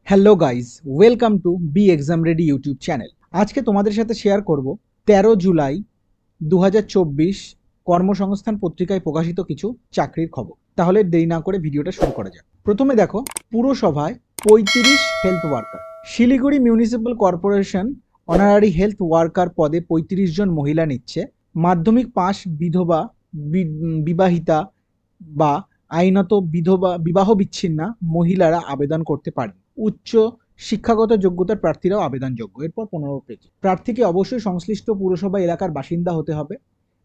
Hello guys, welcome to B exam ready YouTube channel. আজকে তোমাদের সাথে শেয়ার করব 13 জুলাই 2024 কর্মসংস্থান পত্রিকায় প্রকাশিত কিছু চাকরির খবর। তাহলে দেরি না করে ভিডিওটা শুরু করা যাক। প্রথমে দেখো, পুরসভায় 35 health worker. Siliguri municipal corporation honorary health worker পদে 35 জন মহিলা নিচ্ছে। মাধ্যমিক পাস বিধবা, বিবাহিতা বা আইনত বিবাহ বিচ্ছিন্না মহিলারা আবেদন করতে পারেন। উচ্চ শিক্ষাগত যোগ্যতার প্রার্থীরাও আবেদনযোগ্য। এরপর 15 পেজ। প্রার্থীকে অবশ্যই সংশ্লিষ্ট পুরসভা এলাকার বাসিন্দা হতে হবে।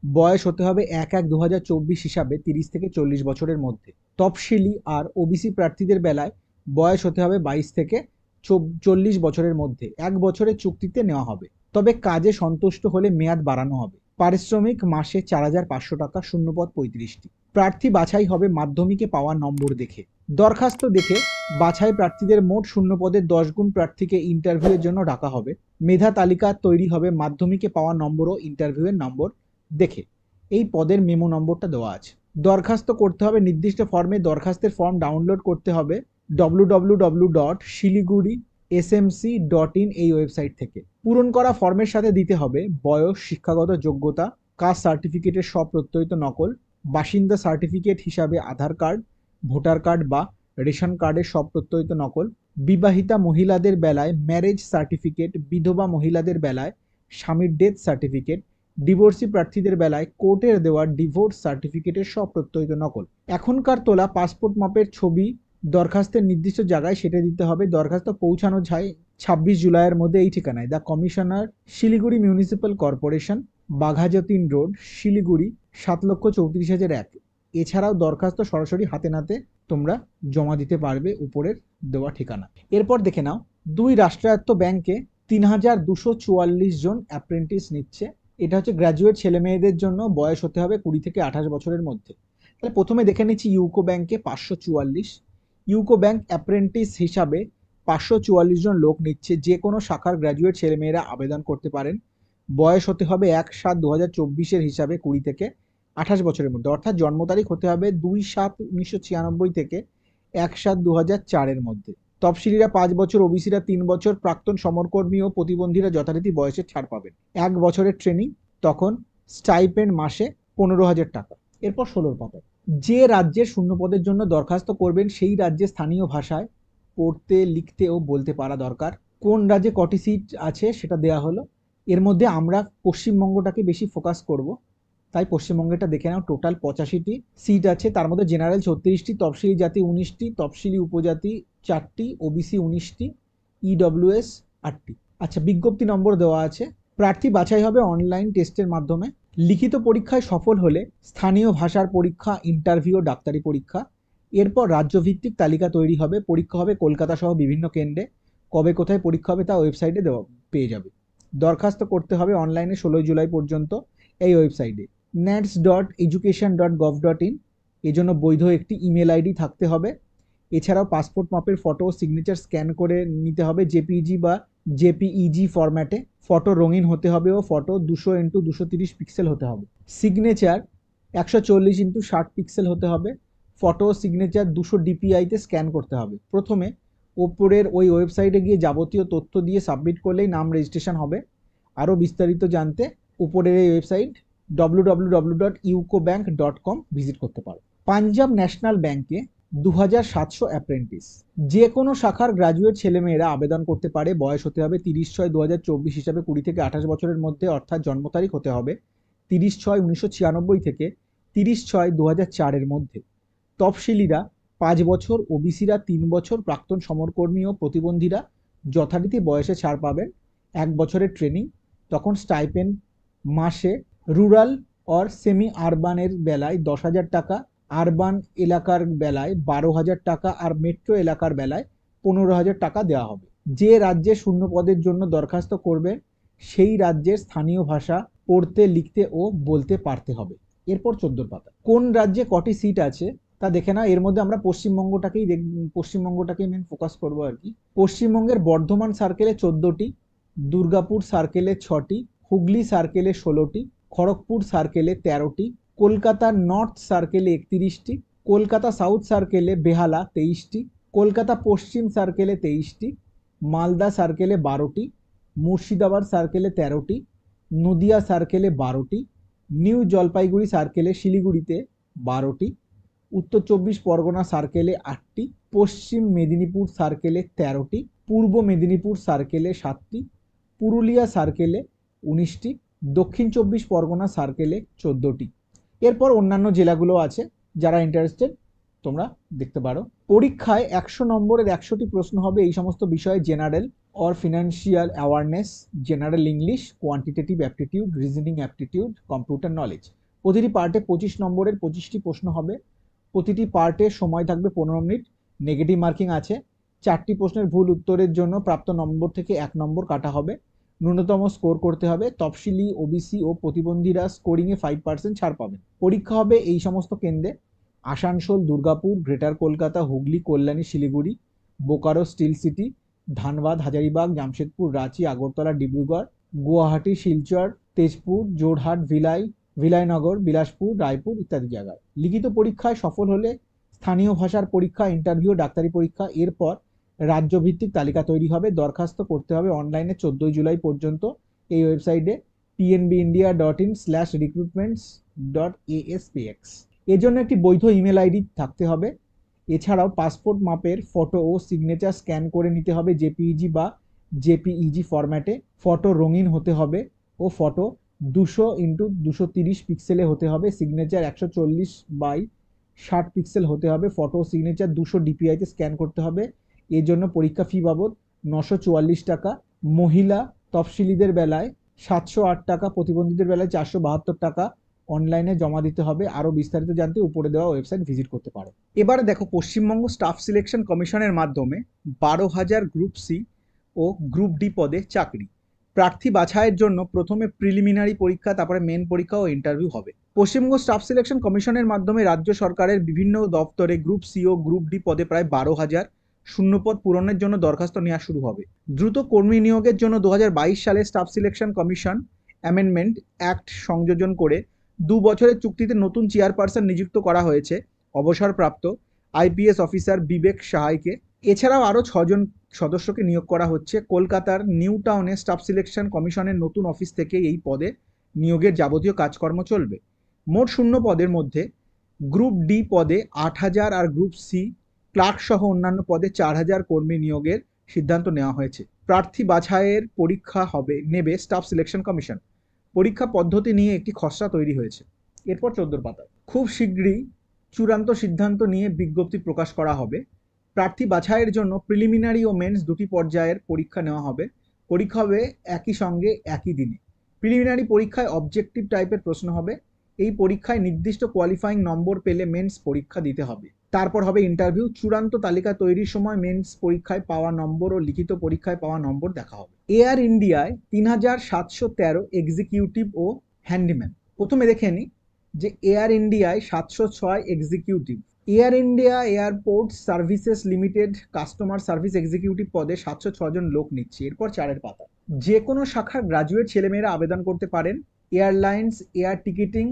বয়স হতে হবে 1/1/2024 হিসাবে 30 থেকে 40 বছরের মধ্যে। তফসিলি আর ওবিসি প্রার্থীদের বেলায় বয়স হতে হবে 22 থেকে 40 বছরের মধ্যে। 1 বছরের চুক্তিতে নেওয়া হবে, তবে কাজে সন্তুষ্ট হলে মেয়াদ বাড়ানো হবে। পারিশ্রমিক মাসে 4,500 টাকা, শূন্যপদ 35টি। প্রার্থী বাছাই হবে মাধ্যমিকে পাওয়া নম্বর দেখে। দরখাস্ত দেখে বাছাই প্রার্থীদের মোট শূন্যপদের 10 গুণ প্রার্থীকে ইন্টারভিউয়ের জন্য ডাকা হবে। মেধা তালিকা তৈরি হবে মাধ্যমিকে পাওয়া নম্বর ও ইন্টারভিউয়ের নম্বর দেখে। এই পদের মেমো নম্বরটা দেওয়া আছে। দরখাস্ত করতে হবে নির্দিষ্ট ফর্মে। দরখাস্তের ফর্ম ডাউনলোড করতে হবে www.shiliguri.smc.in এই ওয়েবসাইট থেকে। পূরণ করা ফর্মের সাথে দিতে হবে বয়স, শিক্ষাগত যোগ্যতা, কাস্ট সার্টিফিকেটের স্বপ্রত্যয়িত নকল, বাসিন্দা সার্টিফিকেট হিসাবে আধার কার্ড, ভোটার কার্ড বা রেশন কার্ডের স্বপ্রত্যয়িত নকল। বিবাহিতা মহিলাদের বেলায় ম্যারেজ সার্টিফিকেট, বিধবা মহিলাদের বেলায় স্বামীর ডেথ সার্টিফিকেট, ডিভোর্সি প্রার্থীদের বেলায় কোর্টের দেওয়া ডিভোর্স সার্টিফিকেটের স্বপ্রত্যয়িত নকল। এখনকার তোলা পাসপোর্ট মাপের ছবি দরখাস্তের নির্দিষ্ট জায়গায় সেটে দিতে হবে। দরখাস্ত পৌঁছানো যায় 26 জুলাইয়ের মধ্যে এই ঠিকানায়: the commissioner, Siliguri municipal corporation, Baghajatin road, Siliguri 7,34,001। এছাড়াও দরখাস্ত সরাসরি হাতে নাতে তোমরা জমা দিতে পারবে উপরের দেওয়া ঠিকানা। এরপর দেখে নাও, 2 রাষ্ট্রায়ত্ত ব্যাংকে 3,244 জন অ্যাপ্রেন্টিস নিচ্ছে। এটা হচ্ছে গ্র্যাজুয়েট ছেলে মেয়েদের জন্য। বয়স হতে হবে 20 থেকে 28 বছরের মধ্যে। তাহলে প্রথমে দেখে নিচ্ছি ইউকো ব্যাংকে 544। ইউকো ব্যাংক অ্যাপ্রেন্টিস হিসাবে 544 জন লোক নিচ্ছে। যে কোনো শাখার গ্র্যাজুয়েট ছেলেমেয়েরা আবেদন করতে পারেন। বয়স হতে হবে 1/7/2024 হিসাবে 20 থেকে 28 বছরের মধ্যে, অর্থাৎ জন্ম তারিখ হতে হবে 2/7/1996 থেকে 1/7/2004 মধ্যে। তফসিলিরা 5 বছর, ওবিসিরা 3 বছর, প্রাক্তন সমরকর্মী ও প্রতিবন্ধীরা যথারীতি বয়সের ছাড় পাবেন। 1 বছরের ট্রেনিং, তখন স্টাইপেন্ড মাসে 15,000 টাকা। এরপর 16 পাতায়, যে রাজ্যের শূন্যপদের জন্য দরখাস্ত করবেন সেই রাজ্যের স্থানীয় ভাষায় পড়তে, লিখতে ও বলতে পারা দরকার। কোন রাজ্যে কটি সিট আছে সেটা দেয়া হলো। এর মধ্যে আমরা পশ্চিমবঙ্গটাকে বেশি ফোকাস করব, তাই পশ্চিমবঙ্গেরটা দেখে নাও। টোটাল 85টি সিট আছে, তার মধ্যে জেনারেল 36টি, তফসিলি জাতি 19টি, তফসিলি উপজাতি 4টি, ওবিসি 19টি, ইডব্লিউএস 8টি। আচ্ছা, বিজ্ঞপ্তি নম্বর দেওয়া আছে। প্রার্থী বাছাই হবে অনলাইন টেস্টের মাধ্যমে। লিখিত পরীক্ষায় সফল হলে স্থানীয় ভাষার পরীক্ষা, ইন্টারভিউ ও ডাক্তারি পরীক্ষা। এরপর রাজ্যভিত্তিক তালিকা তৈরি হবে। পরীক্ষা হবে কলকাতা সহ বিভিন্ন কেন্দ্রে। কবে কোথায় পরীক্ষা হবে তা ওয়েবসাইটে পেয়ে যাবে। দরখাস্ত করতে হবে অনলাইনে 16 জুলাই পর্যন্ত এই ওয়েবসাইটে nats.education.gov.in। এজন্য বৈধ একটি ইমেল আইডি থাকতে হবে। এছাড়াও পাসপোর্ট মাপের ফটো ও সিগনেচার স্ক্যান করে নিতে হবে জেপিইজি বা জেপিইজি ফরম্যাটে। ফটো রঙিন হতে হবে ও ফটো 200x230 পিক্সেল হতে হবে। সিগনেচার 140x60 পিক্সেল হতে হবে। ফটো ও সিগনেচার 200 ডিপিআইতে স্ক্যান করতে হবে। প্রথমে ওপরের ওই ওয়েবসাইটে গিয়ে যাবতীয় তথ্য দিয়ে সাবমিট করলেই নাম রেজিস্ট্রেশন হবে। আরও বিস্তারিত জানতে উপরের এই ওয়েবসাইট www.ucobank.com ভিজিট করতে পারো। পাঞ্জাব ন্যাশনাল ব্যাংকে 2,700 অ্যাপ্রেন্টিস। যে কোনো শাখার গ্র্যাজুয়েট ছেলেমেয়েরা আবেদন করতে পারে। বয়স হতে হবে 30/6/2024 হিসাবে 20 থেকে 28 বছরের মধ্যে, অর্থাৎ জন্ম তারিখ হতে হবে 30/6/1996 থেকে 30/6/2004 মধ্যে। তফসিলিরা 5 বছর, ওবিসিরা 3 বছর, প্রাক্তন সমরকর্মী ও প্রতিবন্ধীরা যথারীতি বয়সে ছাড় পাবেন। 1 বছরের ট্রেনিং, তখন স্টাইপেন্ড মাসে রুরাল অর সেমি আরবানের বেলায় 10,000 টাকা, আরবান এলাকার বেলায় 12,000 টাকা আর মেট্রো এলাকার বেলায় 15,000 টাকা দেওয়া হবে। যে রাজ্যে শূন্য পদের জন্য দরখাস্ত করবেন সেই রাজ্যের স্থানীয় ভাষা পড়তে, লিখতে ও বলতে পারতে হবে। এরপর 14 পাতা, কোন রাজ্যে কটি সিট আছে তা দেখে না। এর মধ্যে আমরা পশ্চিমবঙ্গটাকেই মেন ফোকাস করবো আর কি। পশ্চিমবঙ্গের বর্ধমান সার্কেলে 14টি, দুর্গাপুর সার্কেলে 6টি, হুগলি সার্কেলে 16টি, খড়গপুর সার্কেলে 13টি, কলকাতা নর্থ সার্কেলে 31টি, কলকাতা সাউথ সার্কেলে বেহালা 23টি, কলকাতা পশ্চিম সার্কেলে 23টি, মালদা সার্কেলে 12টি, মুর্শিদাবাদ সার্কেলে 13টি, নদিয়া সার্কেলে 12টি, নিউ জলপাইগুড়ি সার্কেলে শিলিগুড়িতে 12টি, উত্তর 24 পরগনা সার্কেলে 8টি, পশ্চিম মেদিনীপুর সার্কেলে 13টি, পূর্ব মেদিনীপুর সার্কেলে 7টি, পুরুলিয়া সার্কেলে 19টি, দক্ষিণ 24 পরগনা সার্কেলে 14টি। এরপর অন্যান্য জেলাগুলো আছে, যারা ইন্টারেস্টেড তোমরা দেখতে পারো। পরীক্ষায় 100 নম্বরের 100টি প্রশ্ন হবে এই সমস্ত বিষয়ে: general or financial awareness, general English, quantitative aptitude, reasoning aptitude, computer knowledge. প্রতিটি পার্টে 25 নম্বরের 25টি প্রশ্ন হবে। প্রতিটি পার্টে সময় থাকবে 15 মিনিট। নেগেটিভ মার্কিং আছে। 4টি প্রশ্নের ভুল উত্তরের জন্য প্রাপ্ত নম্বর থেকে 1 নম্বর কাটা হবে। ন্যূনতম স্কোর করতে হবে। তফসিলি, ওবিসি ও প্রতিবন্ধীরা স্কোরিংয়ে 5% ছাড় পাবেন। পরীক্ষা হবে এই সমস্ত কেন্দ্রে: Asansol, Durgapur, greater Kolkata, Hooghly, Kalyani, Siliguri, Bokaro, steel city, Dhanbad, Hazaribagh, Jamshedpur, Ranchi, Agartala, Dibrugarh, Guwahati, Silchar, Tezpur, Jorhat, Bhilainagar, Bilaspur, Raipur ইত্যাদি জায়গায়। লিখিত পরীক্ষায় সফল হলে স্থানীয় ভাষার পরীক্ষা, ইন্টারভিউ, ডাক্তারি পরীক্ষা। এরপর রাজ্যভিত্তিক তালিকা তৈরি হবে। দরখাস্ত করতে হবে অনলাইনে 14 জুলাই পর্যন্ত এই ওয়েবসাইটে pnbindia.in/recruitments.aspx। এর জন্য একটি বৈধ ইমেল আইডি থাকতে হবে। এছাড়াও পাসপোর্ট মাপের ফটো ও সিগনেচার স্ক্যান করে নিতে হবে জেপিইজি বা জেপিইজি ফরম্যাটে। ফটো রঙিন হতে হবে ও ফটো 200x230 পিক্সেলে হতে হবে। সিগনেচার 140x60 পিক্সেল হতে হবে। ফটো ও সিগনেচার 200 ডিপিআইতে স্ক্যান করতে হবে। এর জন্য পরীক্ষা ফি বাবদ 944 টাকা। মহিলা তফসিলিদের বেলায় 708 টাকা, প্রতিবন্ধীদের বেলায় 472 টাকা অনলাইনে জমা দিতে হবে। আরও বিস্তারিত জানতে উপরে দেওয়া ওয়েবসাইট ভিজিট করতে পারো। এবারে দেখো, পশ্চিমবঙ্গ স্টাফ সিলেকশন কমিশনের মাধ্যমে 12,000 গ্রুপ সি ও গ্রুপ ডি পদে চাকরি। প্রার্থী বাছাইয়ের জন্য প্রথমে প্রিলিমিনারি পরীক্ষা, তারপরে মেন পরীক্ষা ও ইন্টারভিউ হবে। পশ্চিমবঙ্গ স্টাফ সিলেকশন কমিশনের মাধ্যমে রাজ্য সরকারের বিভিন্ন দপ্তরে গ্রুপ সি ও গ্রুপ ডি পদে প্রায় 12,000 শূন্যপদ পূরণের জন্য দরখাস্ত নেওয়া শুরু হবে। দ্রুত কর্মী নিয়োগের জন্য 2022 সালে staff selection commission amendment act সংযোজন করে 2 বছরের চুক্তিতে নতুন চেয়ারপারসন নিযুক্ত করা হয়েছে অবসরপ্রাপ্ত আইপিএস অফিসার বিবেক সাহাইকে। এছাড়াও আরও 6 জন সদস্যকে নিয়োগ করা হচ্ছে। কলকাতার নিউ টাউনে স্টাফ সিলেকশন কমিশনের নতুন অফিস থেকে এই পদে নিয়োগের যাবতীয় কাজকর্ম চলবে। মোট শূন্য পদের মধ্যে গ্রুপ ডি পদে 8,000 আর গ্রুপ সি ক্লার্ক সহ অন্যান্য পদে 4,000 কর্মী নিয়োগের সিদ্ধান্ত নেওয়া হয়েছে। প্রার্থী বাছাইয়ের পরীক্ষা নেবে স্টাফ সিলেকশন কমিশন। পরীক্ষা পদ্ধতি নিয়ে একটি খসড়া তৈরি হয়েছে। এরপর 14 পাতা। খুব শীঘ্রই চূড়ান্ত সিদ্ধান্ত নিয়ে বিজ্ঞপ্তি প্রকাশ করা হবে। প্রার্থী বাছাইয়ের জন্য প্রিলিমিনারি ও মেন্স দুটি পর্যায়ের পরীক্ষা নেওয়া হবে। পরীক্ষা হবে একই সঙ্গে একই দিনে। প্রিলিমিনারি পরীক্ষায় অবজেক্টিভ টাইপের প্রশ্ন হবে। এই পরীক্ষায় নির্দিষ্ট কোয়ালিফাইং নম্বর পেলে মেন্স পরীক্ষা দিতে হবে। তারপর হবে ইন্টারভিউ। চূড়ান্ত তালিকা তৈরির সময় মেন্স পরীক্ষায় পাওয়া নম্বর ও লিখিত পরীক্ষায় পাওয়া নম্বর দেখা হবে। এয়ার ইন্ডিয়ায় 3,713 এক্সিকিউটিভ ও হ্যান্ডিম্যান। প্রথমে দেখে নিই যে এয়ার ইন্ডিয়ায় 706 executive. Air India airport services limited customer service executive পদে 706 জন লোক নিচ্ছে। এরপর 4 পাতা। যে কোনো শাখার গ্রাজুয়েট ছেলেমেয়েরা আবেদন করতে পারেন। এয়ারলাইন্স, এয়ার টিকিটিং,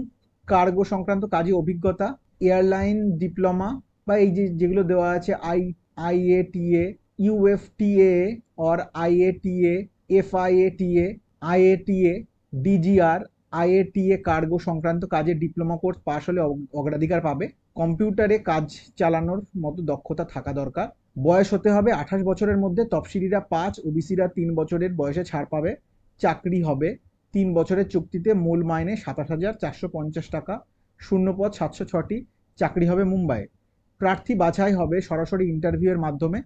কার্গো সংক্রান্ত কাজে অভিজ্ঞতা, এয়ারলাইন ডিপ্লোমা বা এই যেগুলো দেওয়া আছে আইএটিএ, ইউএফটিএ অর আইএটিএ, এফআইএটিএ, আইএটিএ, ডিজিআর, আইএটিএ কার্গো সংক্রান্ত কাজে ডিপ্লোমা কোর্স পাশ হলে অগ্রাধিকার পাবে। কম্পিউটারে কাজ চালানোর মতো দক্ষতা থাকা দরকার। বয়স হতে হবে 28 বছরের মধ্যে। তফসিলিরা 5, ওবিসিরা 3 বছরের বয়সে ছাড় পাবে। চাকরি হবে 3 বছরের চুক্তিতে। মূল মাইনে 27,450 টাকা। শূন্যপদ 706টি। চাকরি হবে মুম্বাইয়ে। প্রার্থী বাছাই হবে সরাসরি ইন্টারভিউয়ের মাধ্যমে।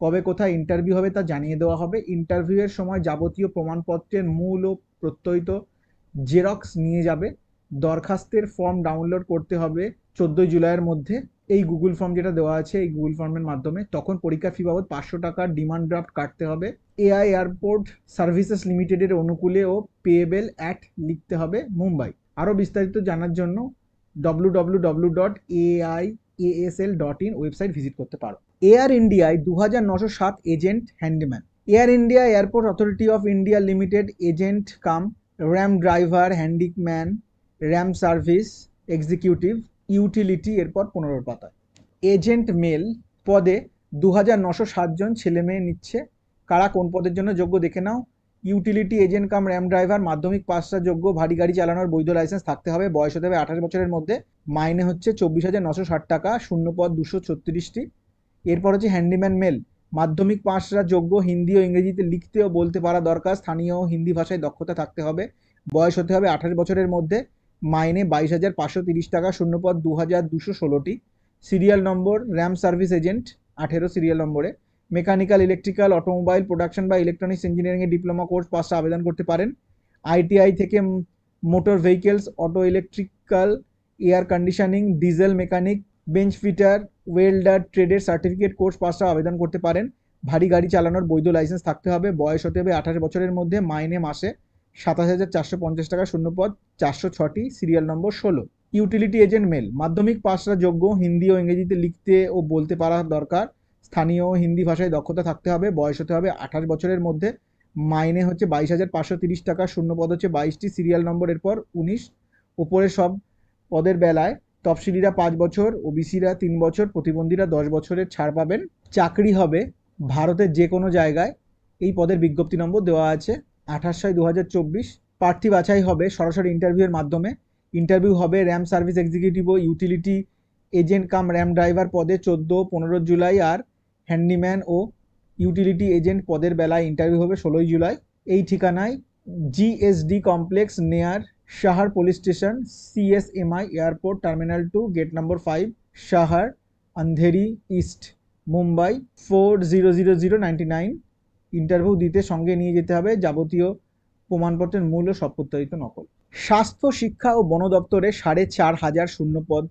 কবে কোথায় ইন্টারভিউ হবে তা জানিয়ে দেওয়া হবে। ইন্টারভিউয়ের সময় যাবতীয় প্রমাণপত্রের মূল ও প্রত্যয়িত জেরক্স নিয়ে যাবে। দরখাস্তের ফর্ম ডাউনলোড করতে হবে 14 জুলাইয়ের মধ্যে। এই গুগল ফর্ম যেটা দেওয়া আছে এই গুগল ফর্মের মাধ্যমে। তখন পরীক্ষার ফি বাবদ 500 টাকার ডিমান্ড ড্রাফট কাটতে হবে। এআই এয়ারপোর্ট সার্ভিসেস লিমিটেডের অনুকূলে ও পেয়েবেল অ্যাট লিখতে হবে মুম্বাই। আরও বিস্তারিত জানার জন্য www.aiasl.in ওয়েবসাইট ভিজিট করতে পারো। এয়ার ইন্ডিয়ায় 2,907 agent handyman. Air India airport authority of India limited agent cum ramp driver, handyman, RAM service executive, utility. এরপর 15 পাতা। এজেন্ট মেল পদে 2907 জন ছেলে মেয়ে নিচ্ছে। কারা কোন পদের জন্য যোগ্য দেখে নাও। Utility agent cum ramp driver, মাধ্যমিক পাসটা যোগ্য, ভারী গাড়ি চালানোর বৈধ লাইসেন্স থাকতে হবে, বয়স হতে হবে 28 বছরের মধ্যে, মাইনে হচ্ছে 24,960 টাকা, শূন্য পদ 236টি। এরপর হচ্ছে হ্যান্ডিম্যান মেল, মাধ্যমিক পাসরা যোগ্য, হিন্দি ও ইংরেজিতে লিখতে ও বলতে পারা দরকার, স্থানীয় ও হিন্দি ভাষায় দক্ষতা থাকতে হবে, বয়স হতে হবে 28 বছরের মধ্যে, মাইনে 22,530 টাকা, শূন্য পদ 2,216টি। Serial number ramp service agent 18 serial নম্বরে। মেকানিক্যাল, ইলেকট্রিক্যাল, অটোমোবাইল, প্রোডাকশন বা ইলেকট্রনিক্স ইঞ্জিনিয়ারিংয়ে ডিপ্লোমা কোর্স পাসটা আবেদন করতে পারেন। আইটিআই থেকে motor vehicles, auto electrical, air conditioning, diesel mechanic, bench fitter, welder ট্রেডের সার্টিফিকেট কোর্স পাসটা আবেদন করতে পারেন। ভারী গাড়ি চালানোর বৈধ লাইসেন্স থাকতে হবে, বয়স হতে হবে 28 বছরের মধ্যে, মাইনে মাসে 27,450 টাকা, শূন্য পদ 406টি, serial number 16। Utility agent male, মাধ্যমিক পাসরা যোগ্য, হিন্দি ও ইংরেজিতে লিখতে ও বলতে পারা দরকার, স্থানীয় ও হিন্দি ভাষায় দক্ষতা থাকতে হবে, বয়স হতে হবে 28 বছরের মধ্যে, মাইনে হচ্ছে 22,530 টাকা, শূন্য পদ হচ্ছে 22টি, সিরিয়াল নম্বর এরপর 19। উপরের সব পদের বেলায় তফসিলিরা 5 বছর, ওবিসিরা 3 বছর, প্রতিবন্ধীরা 10 বছরের ছাড় পাবেন। চাকরি হবে ভারতের যে কোনো জায়গায়। এই পদের বিজ্ঞপ্তি নম্বর দেওয়া আছে 28/6/2024। প্রার্থী বাছাই হবে সরাসরি ইন্টারভিউয়ের মাধ্যমে। ইন্টারভিউ হবে র্যাম সার্ভিস এক্সিকিউটিভ ও utility agent cum ramp driver পদে 14-15 জুলাই, আর হ্যান্ডিম্যান ও ইউটিলিটি এজেন্ট পদের বেলায় ইন্টারভিউ হবে 16 জুলাই। এই ঠিকানায় GSD complex near Sahar police station, CSMI airport terminal 2, gate number 5, Sahar, Andheri east, Mumbai 400099। Interview দিতে সঙ্গে নিয়ে যেতে হবে যাবতীয় প্রমাণপত্রের মূল ও সপ্রত্যয়িত নকল। স্বাস্থ্য, শিক্ষা ও বন দপ্তরে 4,500 শূন্যপদ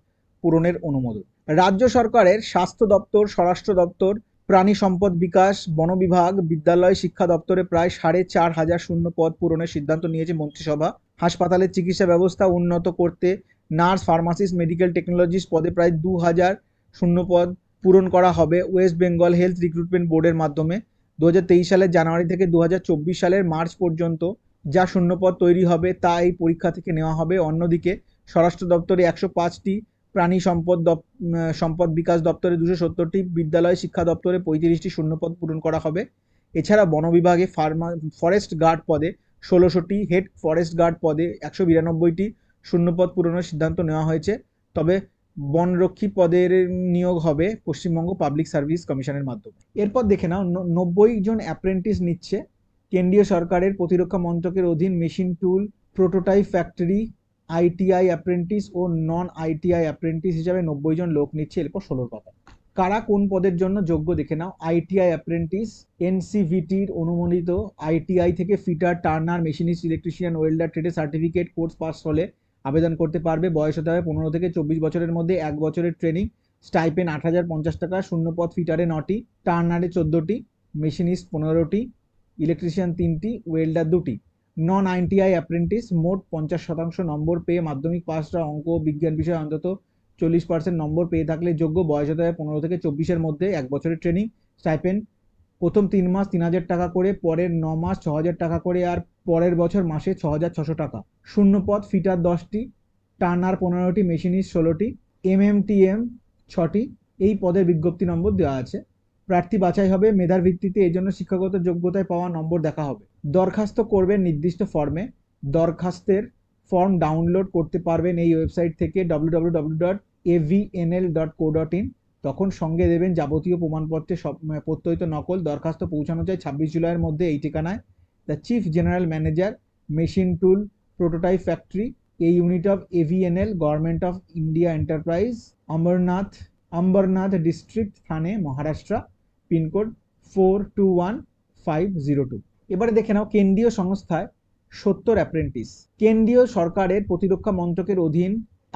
পূরণের অনুমোদন। রাজ্য সরকারের স্বাস্থ্য দপ্তর, স্বরাষ্ট্র দপ্তর, প্রাণী সম্পদ বিকাশ, বন বিভাগ, বিদ্যালয় শিক্ষা দপ্তরে প্রায় 4,500 শূন্য পদ পূরণের সিদ্ধান্ত নিয়েছে মন্ত্রিসভা। হাসপাতালের চিকিৎসা ব্যবস্থা উন্নত করতে নার্স, ফার্মাসিস্ট, মেডিকেল টেকনোলজিস্ট পদে প্রায় 2,000 শূন্য পদ পূরণ করা হবে ওয়েস্ট বেঙ্গল হেলথ রিক্রুটমেন্ট বোর্ডের মাধ্যমে। 2023 সালের জানুয়ারি থেকে 2024 সালের মার্চ পর্যন্ত যা শূন্যপদ তৈরি হবে তা এই পরীক্ষা থেকে নেওয়া হবে। অন্যদিকে স্বরাষ্ট্র দপ্তরে 105টি, প্রাণী সম্পদ বিকাশ দপ্তরে 270টি, বিদ্যালয় শিক্ষা দপ্তরে 35টি শূন্যপদ পূরণ করা হবে। এছাড়া বন বিভাগে ফরেস্ট গার্ড পদে 16টি, হেড ফরেস্ট গার্ড পদে 192টি শূন্যপদ পূরণের সিদ্ধান্ত নেওয়া হয়েছে। তবে বনরক্ষী পদের নিয়োগ হবে পশ্চিমবঙ্গ পাবলিক সার্ভিস কমিশনের মাধ্যমে। এরপর দেখে নাও 90 জন অ্যাপ্রেন্টিস নিচ্ছে কেন্দ্রীয় সরকারের প্রতিরক্ষা মন্ত্রকের অধীন machine tool, prototype factory, ITI apprentice ও নন আইটিআই অ্যাপ্রেন্টিস হিসাবে 90 জন লোক নিচ্ছে। এরপর 16 পাতা। কারা কোন পদের জন্য যোগ্য দেখে নাও। আইটিআই অ্যাপ্রেন্টিস, এনসিভিটির অনুমোদিত আইটিআই থেকে fitter, turner, machinist, electrician, welder ট্রেডের সার্টিফিকেট কোর্স পাস হলে আবেদন করতে পারবে। বয়স হতে হবে 15 থেকে 24 বছরের মধ্যে, 1 বছরের ট্রেনিং, স্টাইপেন্ড 8,050 টাকা, শূন্য পদ ফিটারে 9টি, টার্নারে 14টি, মেশিনিস্ট 15টি, ইলেকট্রিশিয়ান 3টি, ওয়েল্ডার 2টি। নন আইটিআই অ্যাপ্রেন্টিস মোট 50% নম্বর পেয়ে মাধ্যমিক পাসরা অঙ্ক ও বিজ্ঞান বিষয়ে অন্তত 40% নম্বর পেয়ে থাকলে যোগ্য। বয়স হতে হবে 15 থেকে 24-এর মধ্যে, 1 বছরের ট্রেনিং, স্টাইপেন্ড প্রথম 3 মাস 3,000 টাকা করে, পরের 9 মাস 6,000 টাকা করে, আর পরের বছর মাসে 6,600 টাকা। শূন্য পদ ফিটার 10টি, টার্নার 15টি, মেশিনিস্ট 16টি, এমএমটিএম 6টি। এই পদের বিজ্ঞপ্তি নম্বর দেওয়া আছে। প্রার্থী বাছাই হবে মেধার ভিত্তিতে, এই জন্য শিক্ষাগত যোগ্যতায় পাওয়া নম্বর দেখা হবে। দরখাস্ত করবেন নির্দিষ্ট ফর্মে। দরখাস্তের ফর্ম ডাউনলোড করতে পারবেন এই ওয়েবসাইট থেকে www.avnl.co.in। তখন সঙ্গে দেবেন যাবতীয় প্রমাণপত্রের সব প্রত্যয়িত নকল। দরখাস্ত পৌঁছানো চাই 26 জুলাইয়ের মধ্যে এই ঠিকানায়। The chief general manager, machine tool prototype factory, a unit of AVNL, government of India enterprise, Ambarnath district, Thane, Maharashtra, pincode 421502। এবারে দেখে নাও কেন্দ্রীয় সংস্থায় 70 অ্যাপ্রেন্টিস। কেন্দ্রীয় সরকারের প্রতিরক্ষা মন্ত্রকের অধীন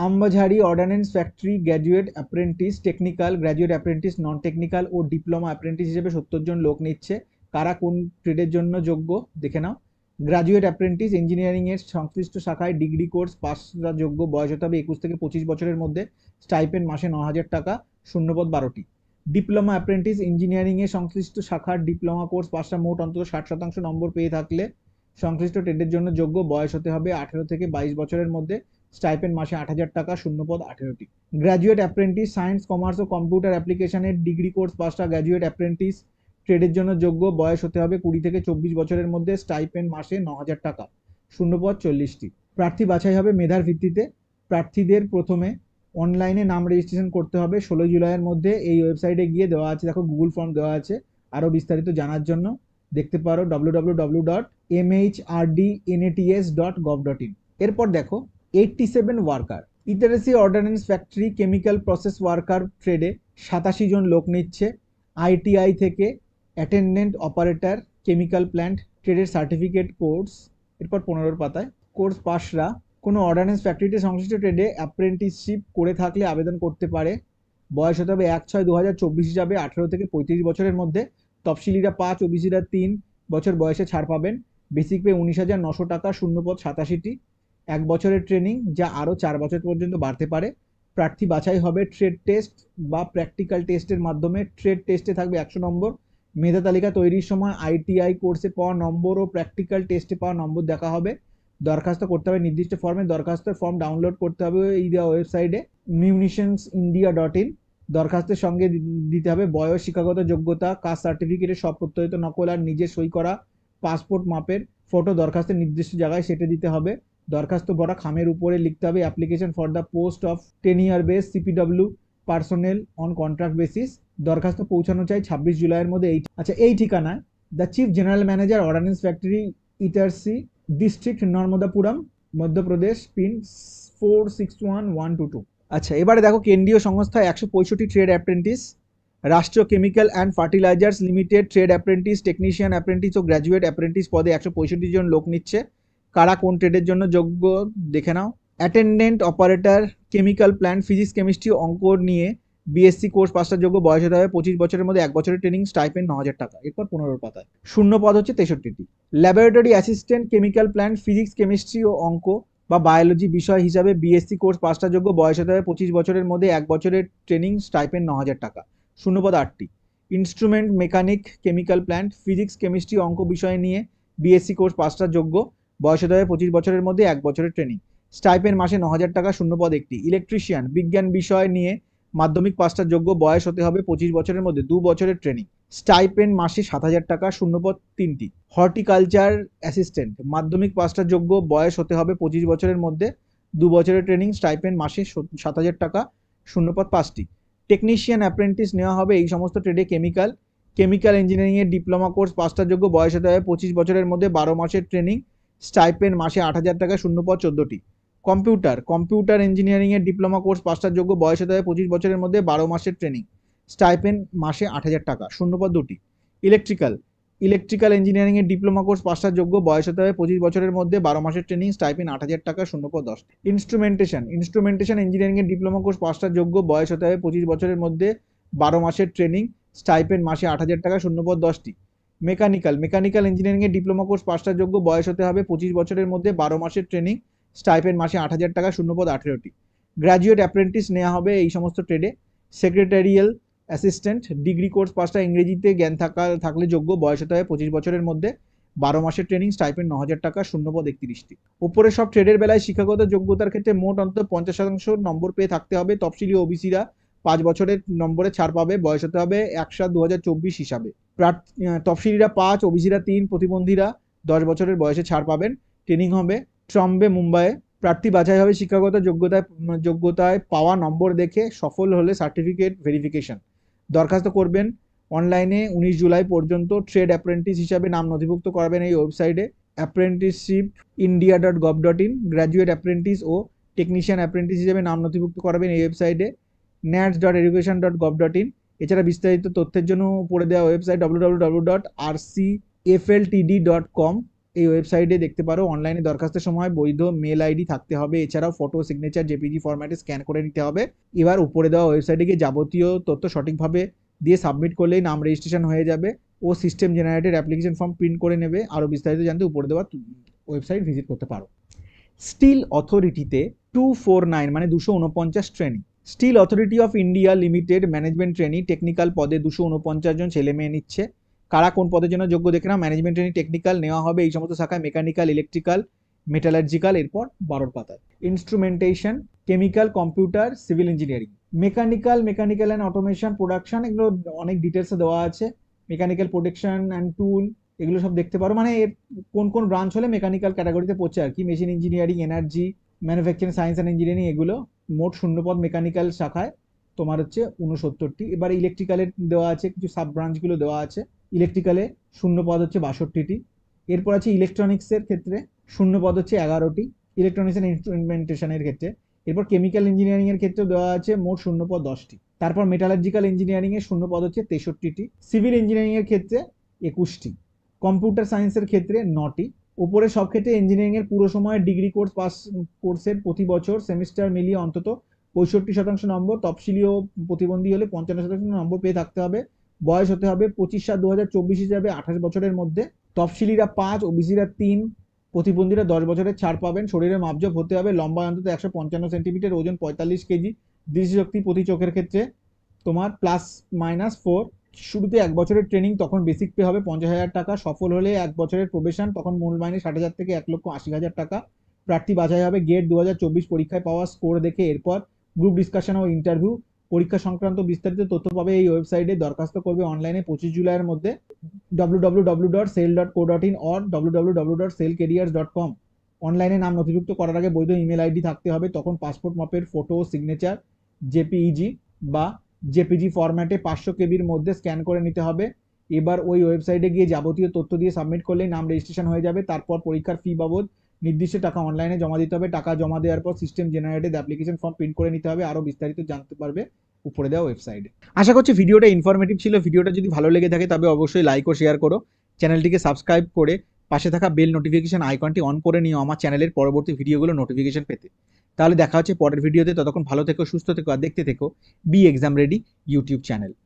Ambajhari ordnance factory graduate apprentice, technical, graduate apprentice, non technical ও ডিপ্লোমা অ্যাপ্রেন্টিস হিসেবে 70 জন লোক নিচ্ছে। কারা কোন ট্রেডের জন্য যোগ্য দেখে নাও। গ্র্যাজুয়েট অ্যাপ্রেন্টিস, ইঞ্জিনিয়ারিং এর সংশ্লিষ্ট শাখায় ডিগ্রি কোর্স পাসরা যোগ্য। বয়স হতে হবে 21 থেকে 25 বছরের মধ্যে, স্টাইপেন্ড মাসে 9,000 টাকা, শূন্যপদ 12টি। ডিপ্লোমা অ্যাপ্রেন্টিস, ইঞ্জিনিয়ারিং এর সংশ্লিষ্ট শাখার ডিপ্লোমা কোর্স পাসরা মোট অন্তত 60% নম্বর পেয়ে থাকলে সংশ্লিষ্ট ট্রেডের জন্য যোগ্য। বয়স হতে হবে 18 থেকে 22 বছরের মধ্যে, স্টাইপেন্ড মাসে 8,000 টাকা, শূন্যপদ 18টি। গ্র্যাজুয়েট অ্যাপ্রেন্টিস সায়েন্স, কমার্স ও কম্পিউটার অ্যাপ্লিকেশনের ডিগ্রি কোর্স পাসটা গ্র্যাজুয়েট অ্যাপ্রেন্টিস ট্রেডের জন্য যোগ্য, বয়স হতে হবে 20 থেকে 24 বছরের মধ্যে, স্টাইপেন্ড মাসে 9,000 টাকা, শূন্যপদ 40টি। প্রার্থী বাছাই হবে মেধার ভিত্তিতে। প্রার্থীদের প্রথমে অনলাইনে নাম রেজিস্ট্রেশন করতে হবে 16 জুলাইয়ের মধ্যে। এই ওয়েবসাইটে গিয়ে দেওয়া আছে, দেখো গুগল ফর্ম দেওয়া আছে। আরও বিস্তারিত জানার জন্য দেখতে পারো www.mhrdnats.gov.in। এরপর দেখো 87 worker, Itarsi ordnance factory chemical process worker ট্রেডে 87 জন লোক নিচ্ছে। আইটিআই থেকে অ্যাটেন্ডেন্ট অপারেটর কেমিক্যাল প্ল্যান্ট ট্রেডের সার্টিফিকেট কোর্স। এরপর 15 পাতায় কোর্স পাসরা কোনো অর্ডিন্যান্স ফ্যাক্টরিতে সংশ্লিষ্ট ট্রেডে অ্যাপ্রেন্টিসশিপ করে থাকলে আবেদন করতে পারে। বয়স হতে হবে 1/6/2024 হিসাবে 18 থেকে 35 বছরের মধ্যে। তফসিলিরা 5, ওবিসিরা 3 বছর বয়সে ছাড় পাবেন। বেসিক পে 19,900 টাকা, শূন্যপদ 87টি। 1 বছরের ট্রেনিং, যা আরও 4 বছর পর্যন্ত বাড়তে পারে। প্রার্থী বাছাই হবে ট্রেড টেস্ট বা প্র্যাকটিক্যাল টেস্টের মাধ্যমে। ট্রেড টেস্টে থাকবে 100 নম্বর। মেধা তালিকা তৈরির সময় আইটিআই কোর্সে পাওয়া নম্বর ও প্র্যাকটিক্যাল টেস্টে পাওয়া নম্বর দেখা হবে। দরখাস্ত করতে হবে নির্দিষ্ট ফর্মে। দরখাস্তের ফর্ম ডাউনলোড করতে হবে এই দেওয়া ওয়েবসাইটে munitionsindia.in। দরখাস্তের সঙ্গে দিতে হবে বয়স, শিক্ষাগত যোগ্যতা, কাস্ট সার্টিফিকেটের সব প্রত্যয়িত নকল আর নিজের সই করা পাসপোর্ট মাপের ফটো দরখাস্তের নির্দিষ্ট জায়গায় সেটে দিতে হবে। দরখাস্ত ভরা খামের উপরে লিখতে হবে application for the post of 10 year base CPW personnel on contract basis. দরখাস্ত পৌঁছানো চাই 26 জুলাইয়ের মধ্যে। এই ঠিকানায় the chief general manager ordnance factory Itarsi district Narmadapuram Madhya Pradesh, pin 461122। আচ্ছা, এবারে দেখো কেন্দ্রীয় সংস্থা 165 trade apprentice, Rashtriya chemical and fertilizers limited trade apprentice, technician apprentice ও গ্র্যাজুয়েট অ্যাপ্রেন্টিস পদে 165 জন লোক নিচ্ছে। কারা কোন ট্রেডের জন্য যোগ্য দেখে নাও। Attendant operator chemical plant physics chemistry অঙ্ক নিয়ে বিএসসি কোর্স পাসটার যোগ্য, বয়স হতে হবে 25 বছরের মধ্যে, 1 বছরের ট্রেনিং, স্টাইপেন্ড 9,000 টাকা। এরপর 15 পাতায় শূন্য পদ হচ্ছে 63টি। Laboratory assistant chemical plant physics chemistry ও অঙ্ক বা বায়োলজি বিষয় হিসাবে বিএসসি কোর্স পাসটার যোগ্য, বয়স হতে হবে 25 বছরের মধ্যে, 1 বছরের ট্রেনিং, স্টাইপেন্ড 9,000 টাকা। শূন্যপদ 8টি। Instrument mechanic chemical plant physics chemistry অঙ্ক বিষয় নিয়ে বিএসসি কোর্স পাসটার যোগ্য, বয়স হতে হবে 25 বছরের মধ্যে, 1 বছরের ট্রেনিং, স্টাইপেন্ড মাসে 9,000 টাকা। শূন্যপদ 1টি। ইলেকট্রিশিয়ান বিজ্ঞান বিষয় নিয়ে মাধ্যমিক পাসটার যোগ্য, বয়স হতে হবে 25 বছরের মধ্যে, 2 বছরের ট্রেনিং, স্টাইপেন্ড মাসে 7,000 টাকা। শূন্যপদ 3টি। হর্টিকালচার অ্যাসিস্ট্যান্ট মাধ্যমিক পাসটার যোগ্য, বয়স হতে হবে 25 বছরের মধ্যে, 2 বছরের ট্রেনিং, স্টাইপেন্ড মাসে 7,000 টাকা। শূন্যপদ 5টি। টেকনিশিয়ান অ্যাপ্রেন্টিস নেওয়া হবে এই সমস্ত ট্রেডে কেমিক্যাল ইঞ্জিনিয়ারিংয়ের ডিপ্লোমা কোর্স পাসটার যোগ্য, বয়স হতে হবে 25 বছরের মধ্যে, 12 মাসের ট্রেনিং, স্টাইপেন্ড মাসে 8,000 টাকা। শূন্যপদ 14টি। কম্পিউটার ইঞ্জিনিয়ারিংয়ের ডিপ্লোমা কোর্স পাসটার যোগ্য, বয়স হতে হবে 25 বছরের মধ্যে, 12 মাসের ট্রেনিং, স্টাইপেন্ড মাসে 8,000 টাকা। শূন্যপদ 2টি। ইলেকট্রিক্যাল ইঞ্জিনিয়ারিংয়ের ডিপ্লোমা কোর্স পাসটার যোগ্য, বয়স হতে হবে 25 বছরের মধ্যে, 12 মাসের ট্রেনিং, স্টাইপেন্ড 8,000 টাকা। শূন্যপদ 10। ইনস্ট্রুমেন্টেশন ইঞ্জিনিয়ারিংয়ের ডিপ্লোমা কোর্স পাসটার যোগ্য, বয়স হতে হবে 25 বছরের মধ্যে, 12 মাসের ট্রেনিং, স্টাইপেন্ড মাসে 8,000 টাকা। শূন্যপদ 10টি। মেকানিক্যাল ইঞ্জিনিয়ারিংয়ের ডিপ্লোমা কোর্স পাসটার যোগ্য, বয়স হতে হবে 25 বছরের মধ্যে, 12 মাসের ট্রেনিং, স্টাইপেন্ড মাসে 8,000 টাকা। শূন্যপদ 18টি। গ্র্যাজুয়েট অ্যাপ্রেন্টিস নেওয়া হবে এই সমস্ত ট্রেডে। সেক্রেটারিয়াল অ্যাসিস্ট্যান্ট ডিগ্রি কোর্স পাসটা ইংরেজিতে জ্ঞান থাকলে যোগ্য, বয়স হতে হবে 25 বছরের মধ্যে, 12 মাসের ট্রেনিং, স্টাইপেন্ড 9,000 টাকা। শূন্যপদ 31টি। ওপরে সব ট্রেডের বেলায় শিক্ষাগত যোগ্যতার ক্ষেত্রে মোট অন্তত 50% নম্বর পেয়ে থাকতে হবে। তফসিলি ওবিসিরা 5 বছরের নম্বরে ছাড় পাবে, বয়স হতে হবে 1/7/2024 হিসাবে। তফসিলিরা 5, ওবিসিরা 3, প্রতিবন্ধীরা 10 বছরের বয়সে ছাড় পাবেন। ট্রেনিং হবে ট্রম্বে, মুম্বাইয়ে। প্রার্থী বাছাই হবে শিক্ষাগত যোগ্যতায় পাওয়া নম্বর দেখে, সফল হলে সার্টিফিকেট ভেরিফিকেশন। দরখাস্ত করবেন অনলাইনে 19 জুলাই পর্যন্ত। ট্রেড অ্যাপ্রেন্টিস হিসাবে নাম নথিভুক্ত করাবেন এই ওয়েবসাইটে apprenticeshippindia.gov.in। গ্র্যাজুয়েট অ্যাপ্রেন্টিস ও টেকনিশিয়ান অ্যাপ্রেন্টিস হিসেবে নাম নথিভুক্ত করাবেন এই ওয়েবসাইটে nats.education.gov.in। এছাড়া বিস্তারিত তথ্যের জন্য উপরে দেওয়া ওয়েবসাইট www.rcfltd.com এই ওয়েবসাইটে দেখতে পারো। অনলাইনে দরখাস্তের সময় বৈধ মেল আইডি থাকতে হবে। এছাড়াও ফটো, সিগনেচার জেপিজি ফরম্যাটে স্ক্যান করে নিতে হবে। এবার উপরে দেওয়া ওয়েবসাইটে গিয়ে যাবতীয় তথ্য সঠিকভাবে দিয়ে সাবমিট করলেই নাম রেজিস্ট্রেশন হয়ে যাবে ও system generated application form print করে নেবে। আরও বিস্তারিত জানতে উপরে দেওয়া ওয়েবসাইট ভিজিট করতে পারো। স্টিল অথরিটিতে 249 মানে 249 training. Steel authority of India limited management trainee technical পদে 249 জন ছেলে মেয়ে নিচ্ছে। কারা কোন পদের জন্য যোগ্য দেখে না। ম্যানেজমেন্ট ট্রেনি টেকনিক্যাল নেওয়া হবে এই সমস্ত শাখায় মেকানিক্যাল, ইলেকট্রিক্যাল, মেটালার্জিক্যাল এরপর 12 পাতায়। Instrumentation, chemical, computer, civil engineering. Mechanical and automation, production, এগুলো অনেক ডিটেলসে দেওয়া আছে। মেকানিক্যাল, প্রোডাকশন অ্যান্ড টুল, এগুলো সব দেখতে পারো। মানে এর কোন কোন ব্রাঞ্চ হলে মেকানিক্যাল ক্যাটাগরিতে পড়ছে আর কি। Machine engineering, energy, manufacturing, science and engineering, এগুলো মোট শূন্যপদ মেকানিক্যাল শাখায় তোমার হচ্ছে 69টি। এবার ইলেকট্রিক্যালের দেওয়া আছে, কিছু সাব ব্রাঞ্চগুলো দেওয়া আছে। ইলেকট্রিক্যালে শূন্যপদ হচ্ছে 62টি। এরপর আছে ইলেকট্রনিক্সের ক্ষেত্রে শূন্যপদ হচ্ছে 11টি, ইলেকট্রনিক্স অ্যান্ড ইনস্ট্রুমেন্টেশনের ক্ষেত্রে। এরপর কেমিক্যাল ইঞ্জিনিয়ারিং এর ক্ষেত্রে দেওয়া আছে মোট শূন্যপদ 10টি। তারপর মেটালার্জিক্যাল ইঞ্জিনিয়ারিং এর শূন্যপদ হচ্ছে 63টি। সিভিল ইঞ্জিনিয়ারিং এর ক্ষেত্রে 21টি। কম্পিউটার সায়েন্সের ক্ষেত্রে 9টি। ওপরে সব ক্ষেত্রে ইঞ্জিনিয়ারিং এর পুরো সময়ের ডিগ্রি কোর্স পাস কোর্সের প্রতি বছর সেমিস্টার মিলিয়ে অন্তত 65% নম্বর, তফসিলি ও প্রতিবন্ধী হলে 55% নম্বর পেয়ে থাকতে হবে। বয়স হতে হবে 25/7/2024 হিসাবে 28 বছরের মধ্যে। তফসিলিরা 5, ওবিসিরা 3, প্রতিবন্ধীরা 10 বছরের ছাড় পাবেন। শরীরের মাপজোপ হতে হবে লম্বা অন্তত 155 সেন্টিমিটার, ওজন 45 কেজি। দৃষ্টিশক্তি প্রতি চোখের ক্ষেত্রে তোমার +-4। শুরুতে 1 বছরের ট্রেনিং, তখন বেসিক পে হবে 50,000 টাকা। সফল হলে 1 বছরের প্রবেশন, তখন মূল মাইনে 60,000 থেকে 1,80,000 টাকা। প্রার্থী বাছাই হবে গেট 2024 পরীক্ষায় পাওয়া স্কোর দেখে। এরপর গ্রুপ ডিসকাশন ও ইন্টারভিউ। পরীক্ষা সংক্রান্ত বিস্তারিত তথ্য পাবে এই ওয়েবসাইটে। দরখাস্ত করবে অনলাইনে 25 জুলাইয়ের মধ্যে। www.sel.co.in or www.selcareers.com। অনলাইনে নাম নথিভুক্ত করার আগে বৈধ ইমেল আইডি থাকতে হবে। তখন পাসপোর্ট মাপের ফটো ও সিগনেচার জেপিইজি বা জেপিজি ফরম্যাটে 500 কেবির মধ্যে স্ক্যান করে নিতে হবে। এবার ওই ওয়েবসাইটে গিয়ে যাবতীয় তথ্য দিয়ে সাবমিট করলেই নাম রেজিস্ট্রেশন হয়ে যাবে। তারপর পরীক্ষার ফি বাবদ নির্দিষ্ট টাকা অনলাইনে জমা দিতে হবে। টাকা জমা দেওয়ার পর system generated application form print করে নিতে হবে। আরও বিস্তারিত জানতে পারবে উপরে দেওয়া ওয়েবসাইটে। আশা করছি ভিডিওটা ইনফরমেটিভ ছিল। ভিডিওটা যদি ভালো লেগে থাকে তবে অবশ্যই লাইক ও শেয়ার করো। চ্যানেলটিকে সাবস্ক্রাইব করে পাশে থাকা বেল নোটিফিকেশন আইকনটি অন করে নিও আমার চ্যানেলের পরবর্তী ভিডিওগুলো নোটিফিকেশন পেতে। তাহলে দেখা হচ্ছে পরের ভিডিওতে। ততক্ষণ ভালো থেকো, সুস্থ থেকো আর দেখতে থেকো B exam ready YouTube channel.